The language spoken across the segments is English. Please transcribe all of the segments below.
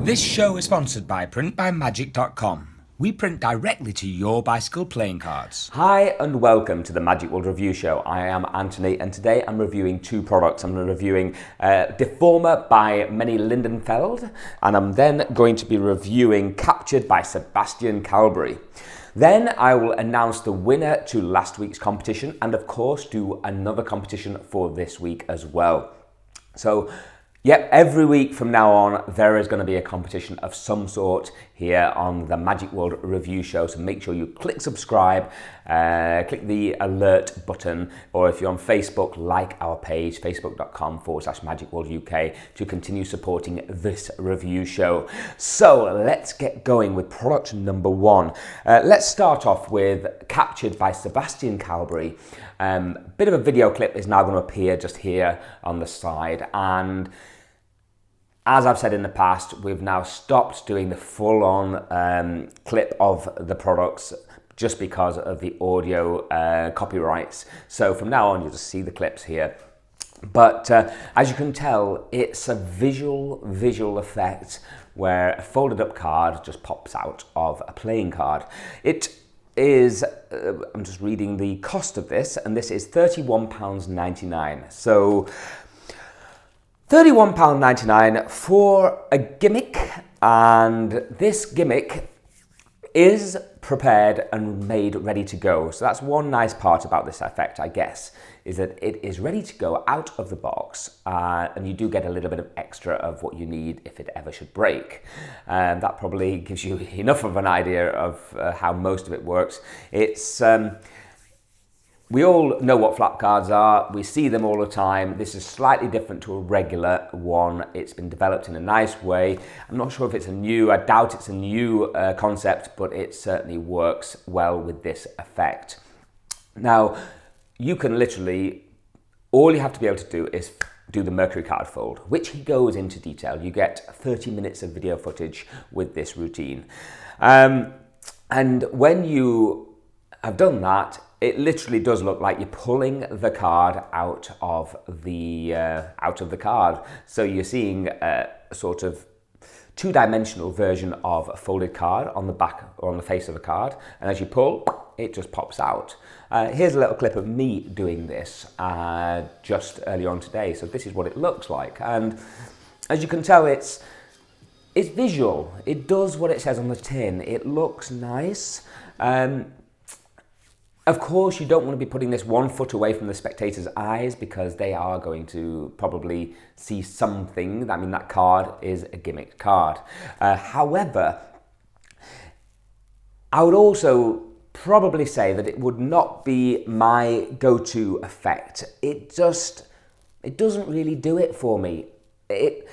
This show is sponsored by printbymagic.com. We print directly to your bicycle playing cards. Hi and welcome to the Magicworld Review Show. I am Anthony and today I'm reviewing two products. I'm reviewing Deformer by Menny Lindenfeld and I'm then going to be reviewing Captured by Sebastien Calbry. Then I will announce the winner to last week's competition and of course do another competition for this week as well. So yep, every week from now on, there is going to be a competition of some sort here on the Magicworld Review Show. So make sure you click subscribe, click the alert button, or if you're on Facebook, like our page, facebook.com/MagicWorldUK to continue supporting this review show. So let's get going with product number one. Let's start off with Captured by Sebastien Calbry. Bit of a video clip is now going to appear just here on the side, and as I've said in the past, we've now stopped doing the full-on clip of the products just because of the audio copyrights. So from now on, you'll just see the clips here. But as you can tell, it's a visual effect where a folded up card just pops out of a playing card. It is, I'm just reading the cost of this, and this is £31.99. So £31.99 for a gimmick, and this gimmick is prepared and made ready to go. So that's one nice part about this effect, I guess, is that it is ready to go out of the box, and you do get a little bit of extra of what you need if it ever should break. That probably gives you enough of an idea of how most of it works. It's we all know what flap cards are. We see them all the time. This is slightly different to a regular one. It's been developed in a nice way. I'm not sure if it's I doubt it's a new concept, but it certainly works well with this effect. Now, you can literally, all you have to be able to do is do the Mercury card fold, which he goes into detail. You get 30 minutes of video footage with this routine. And when you have done that, it literally does look like you're pulling the card out of the card. So you're seeing a sort of two-dimensional version of a folded card on the back or on the face of a card, and as you pull, it just pops out. Here's a little clip of me doing this just earlier on today. So this is what it looks like, and as you can tell, it's visual. It does what it says on the tin. It looks nice. Of course, you don't want to be putting this 1 foot away from the spectator's eyes because they are going to probably see something. I mean, that card is a gimmick card. However, I would also probably say that it would not be my go-to effect. It doesn't really do it for me. The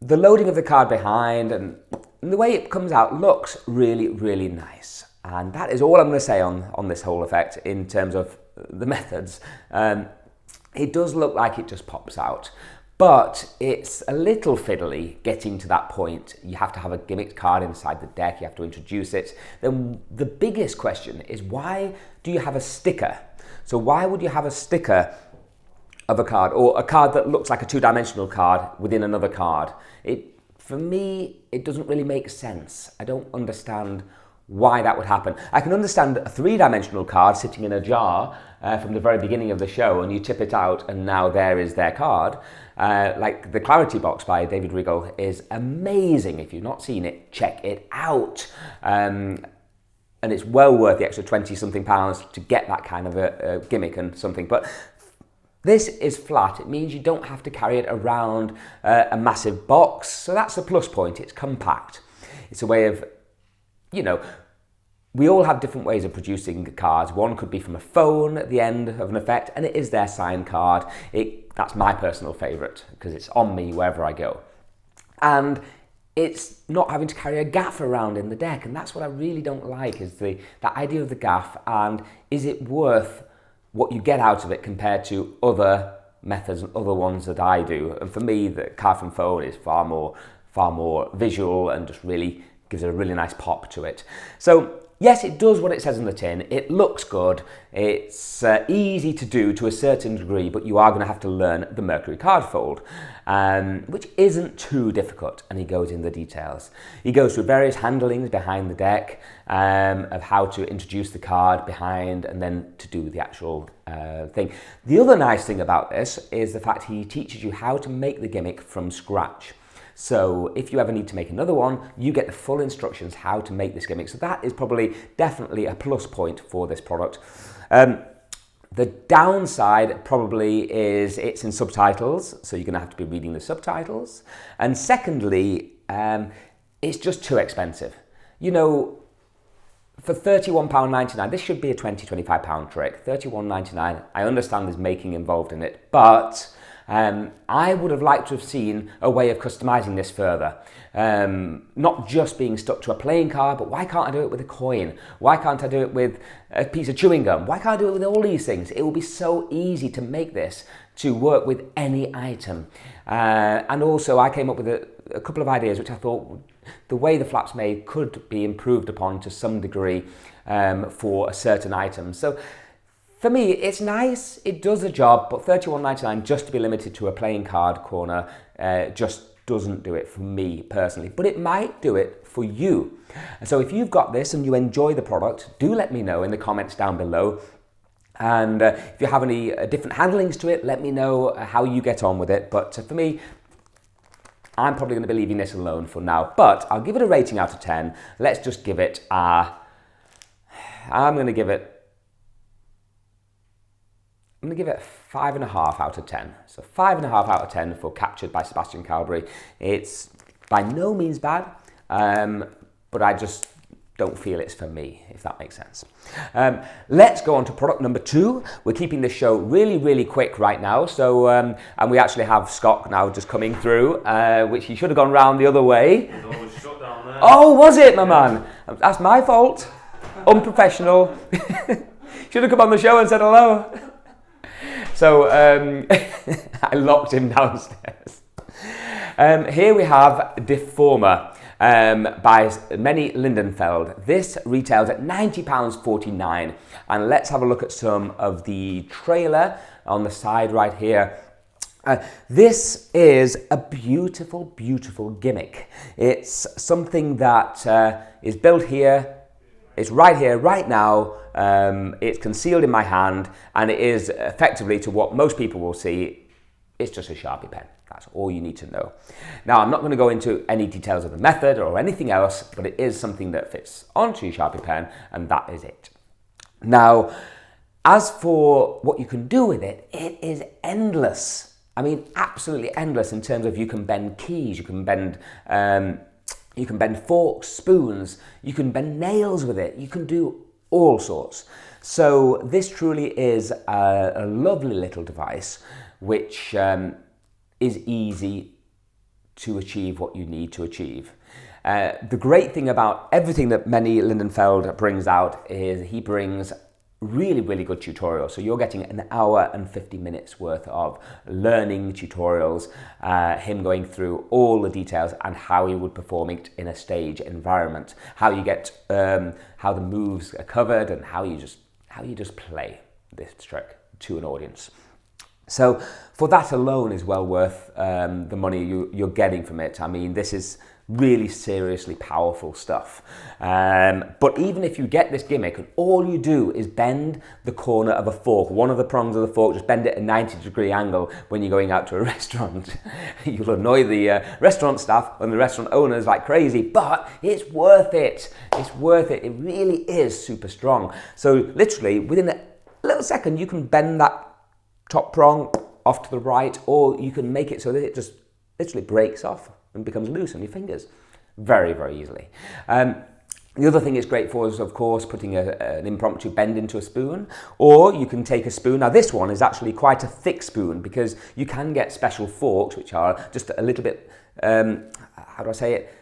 loading of the card behind and the way it comes out looks really nice. And that is all I'm going to say on this whole effect in terms of the methods. It does look like it just pops out, but it's a little fiddly getting to that point. You have to have a gimmick card inside the deck, you have to introduce it. Then the biggest question is, why do you have a sticker? So why would you have a sticker of a card, or a card that looks like a two-dimensional card within another card? For me, it doesn't really make sense. I don't understand why that would happen. I can understand a three-dimensional card sitting in a jar from the very beginning of the show, and you tip it out and now there is their card. Like the Clarity Box by David Riegel is amazing. If you've not seen it, check it out. And it's well worth the extra 20-something pounds to get that kind of a gimmick and something. But this is flat. It means you don't have to carry it around a massive box. So that's a plus point. It's compact. It's a way of, you know, we all have different ways of producing cards. One could be from a phone at the end of an effect, and it is their signed card. That's my personal favourite because it's on me wherever I go. And it's not having to carry a gaff around in the deck, and that's what I really don't like, is the idea of the gaff, and is it worth what you get out of it compared to other methods and other ones that I do. And for me, the card from phone is far more visual and just really gives it a really nice pop to it. So yes, it does what it says on the tin. It looks good. It's easy to do to a certain degree, but you are going to have to learn the Mercury card fold, which isn't too difficult, and he goes in the details. He goes through various handlings behind the deck of how to introduce the card behind and then to do the actual thing. The other nice thing about this is the fact he teaches you how to make the gimmick from scratch. So if you ever need to make another one, you get the full instructions how to make this gimmick. So that is probably definitely a plus point for this product. The downside probably is it's in subtitles, so you're going to have to be reading the subtitles. And secondly, it's just too expensive. You know, for £31.99, this should be a £20-25 trick. £31.99, I understand there's making involved in it, but I would have liked to have seen a way of customizing this further. Not just being stuck to a playing card, but why can't I do it with a coin? Why can't I do it with a piece of chewing gum? Why can't I do it with all these things? It will be so easy to make this to work with any item. And also I came up with a couple of ideas which I thought the way the flap's made could be improved upon to some degree for a certain item. So for me, it's nice, it does the job, but £31.99 just to be limited to a playing card corner just doesn't do it for me personally, but it might do it for you. And so if you've got this and you enjoy the product, do let me know in the comments down below. And if you have any different handlings to it, let me know how you get on with it. But for me, I'm probably going to be leaving this alone for now, but I'll give it a rating out of 10. Let's just give it I'm going to give it 5.5 out of 10. So 5.5 out of 10 for Captured by Sebastien Calbry. It's by no means bad, but I just don't feel it's for me, if that makes sense. Let's go on to product number 2. We're keeping this show really, really quick right now. So, and we actually have Scott now just coming through, which he should have gone round the other way. The door was shut down there. Oh, was it, my man? That's my fault. Unprofessional. Should have come on the show and said hello. So I locked him downstairs. Here we have Deformer by Menny Lindenfeld. This retails at £90.49. And let's have a look at some of the trailer on the side right here. This is a beautiful, beautiful gimmick. It's something that is built here. It's right here, right now. It's concealed in my hand, and it is effectively, to what most people will see, it's just a Sharpie pen. That's all you need to know. Now, I'm not going to go into any details of the method or anything else, but it is something that fits onto your Sharpie pen, and that is it. Now, as for what you can do with it, it is endless. I mean, absolutely endless in terms of you can bend keys, you can bend forks, spoons, you can bend nails with it, you can do all sorts. So this truly is a lovely little device which is easy to achieve what you need to achieve. The great thing about everything that Menny Lindenfeld brings out is he brings really, really good tutorials. So you're getting an hour and 50 minutes worth of learning tutorials, him going through all the details and how he would perform it in a stage environment, how you get, how the moves are covered, and how you just play this trick to an audience. So for that alone is well worth the money you're getting from it. I mean, this is really seriously powerful stuff. But even if you get this gimmick and all you do is bend the corner of a fork, one of the prongs of the fork, just bend it at a 90-degree angle when you're going out to a restaurant, you'll annoy the restaurant staff and the restaurant owners like crazy, but it's worth it. It's worth it. It really is super strong. So literally within a little second, you can bend that top prong off to the right, or you can make it so that it just literally breaks off and becomes loose on your fingers very, very easily. The other thing it's great for is, of course, putting an impromptu bend into a spoon, or you can take a spoon. Now, this one is actually quite a thick spoon because you can get special forks which are just a little bit, how do I say it,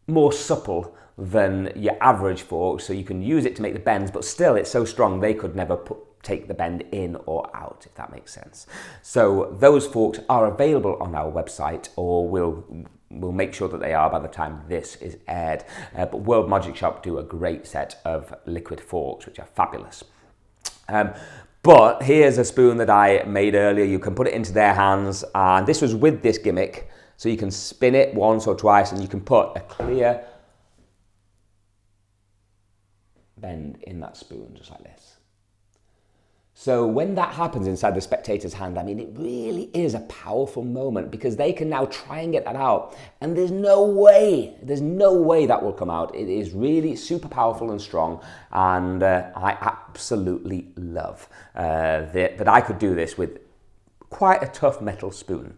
more supple than your average fork, so you can use it to make the bends, but still it's so strong they could never take the bend in or out, if that makes sense. So those forks are available on our website, or will we'll make sure that they are by the time this is aired. But World Magic Shop do a great set of liquid forks, which are fabulous. But here's a spoon that I made earlier. You can put it into their hands, and this was with this gimmick. So you can spin it once or twice, and you can put a clear bend in that spoon, just like this. So when that happens inside the spectator's hand, I mean, it really is a powerful moment, because they can now try and get that out, and there's no way that will come out. It is really super powerful and strong, and I absolutely love that I could do this with quite a tough metal spoon.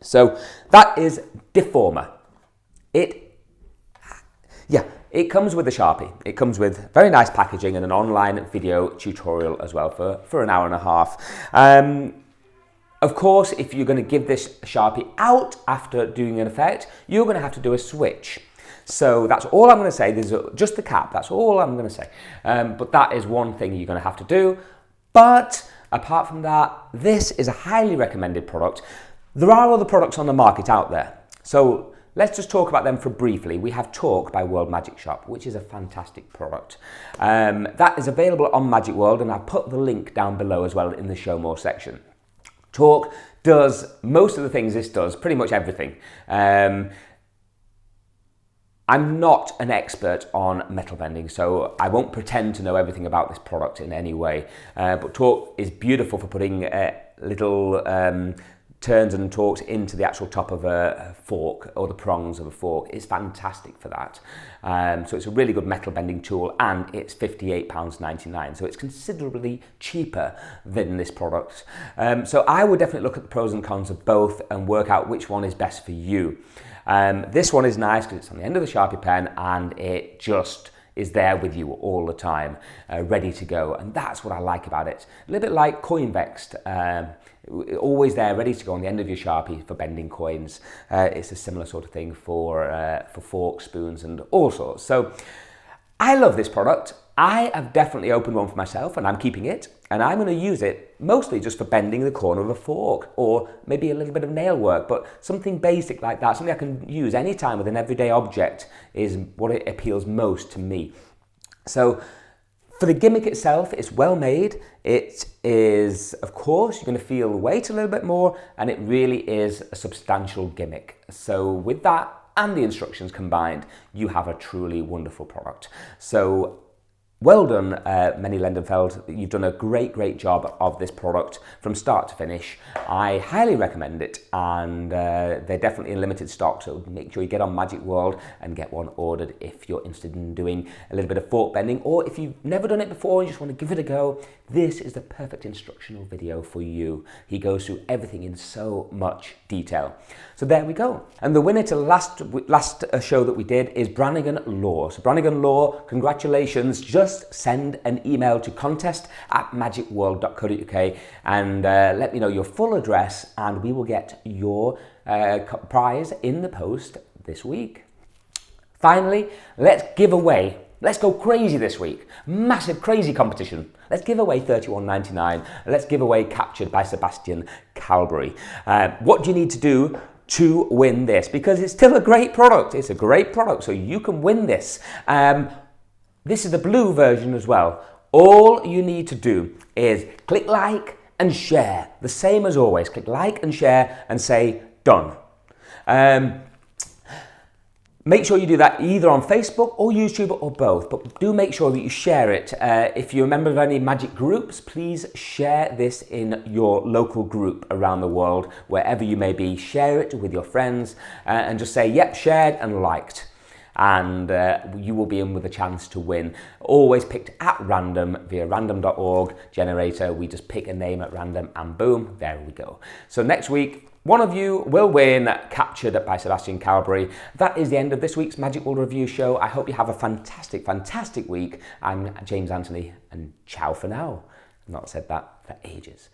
So that is Deformer. It comes with a Sharpie. It comes with very nice packaging and an online video tutorial as well for an hour and a half. Of course, if you're going to give this Sharpie out after doing an effect, you're going to have to do a switch. So that's all I'm going to say. There's just the cap. That's all I'm going to say. But that is one thing you're going to have to do. But apart from that, this is a highly recommended product. There are other products on the market out there. So let's just talk about them for briefly. We have Talk by World Magic Shop, which is a fantastic product. That is available on Magicworld, and I'll put the link down below as well in the Show More section. Talk does most of the things this does, pretty much everything. I'm not an expert on metal bending, so I won't pretend to know everything about this product in any way. But Talk is beautiful for putting little turns and torques into the actual top of a fork, or the prongs of a fork. It's fantastic for that. So it's a really good metal bending tool, and it's £58.99, so it's considerably cheaper than this product. So I would definitely look at the pros and cons of both and work out which one is best for you. This one is nice because it's on the end of the Sharpie pen, and it just is there with you all the time, ready to go, and that's what I like about it. A little bit like Coinvexed, always there, ready to go on the end of your Sharpie for bending coins. It's a similar sort of thing for forks, spoons, and all sorts. So I love this product. I have definitely opened one for myself, and I'm keeping it, and I'm going to use it mostly just for bending the corner of a fork, or maybe a little bit of nail work, but something basic like that, something I can use anytime with an everyday object, is what it appeals most to me. So for the gimmick itself, it's well made. It is, of course, you're going to feel the weight a little bit more, and it really is a substantial gimmick. So with that and the instructions combined, you have a truly wonderful product. So well done, Menny Lindenfeld. You've done a great job of this product from start to finish. I highly recommend it, and they're definitely in limited stock, so make sure you get on Magicworld and get one ordered if you're interested in doing a little bit of fork bending, or if you've never done it before and you just want to give it a go. This is the perfect instructional video for you. He goes through everything in so much detail. So there we go. And the winner to last show that we did is Brannigan Law. So Brannigan Law, congratulations. Just send an email to contest@magicworld.co.uk and let me know your full address, and we will get your prize in the post this week. Finally, let's go crazy this week. Massive crazy competition. Let's give away £31.99. Let's give away Captured by Sebastien Calbry. What do you need to do to win this? Because it's still a great product. It's a great product, so you can win this. This is the blue version as well. All you need to do is click like and share. The same as always. Click like and share and say done. Make sure you do that either on Facebook or YouTube or both, but do make sure that you share it. If you're a member of any magic groups, please share this in your local group around the world, wherever you may be. Share it with your friends and just say, yep, shared and liked. And you will be in with a chance to win. Always picked at random via random.org generator. We just pick a name at random and boom, there we go. So next week, one of you will win Captured by Sebastien Calbry. That is the end of this week's Magic World Review show. I hope you have a fantastic week. I'm James Anthony, and ciao for now. I've not said that for ages.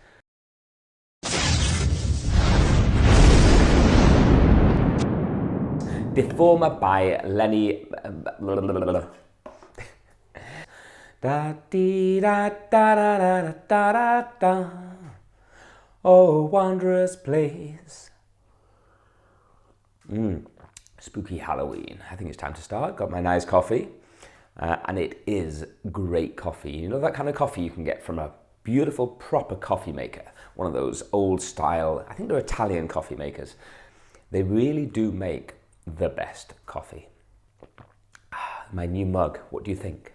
Deformer by Menny da dee da da da da da da da. Oh, wondrous place. spooky Halloween. I think it's time to start. Got my nice coffee, and it is great coffee. You know that kind of coffee you can get from a beautiful, proper coffee maker. One of those old style, I think they're Italian coffee makers. They really do make the best coffee. My new mug, what do you think?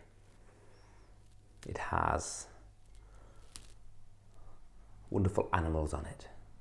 It has wonderful animals on it.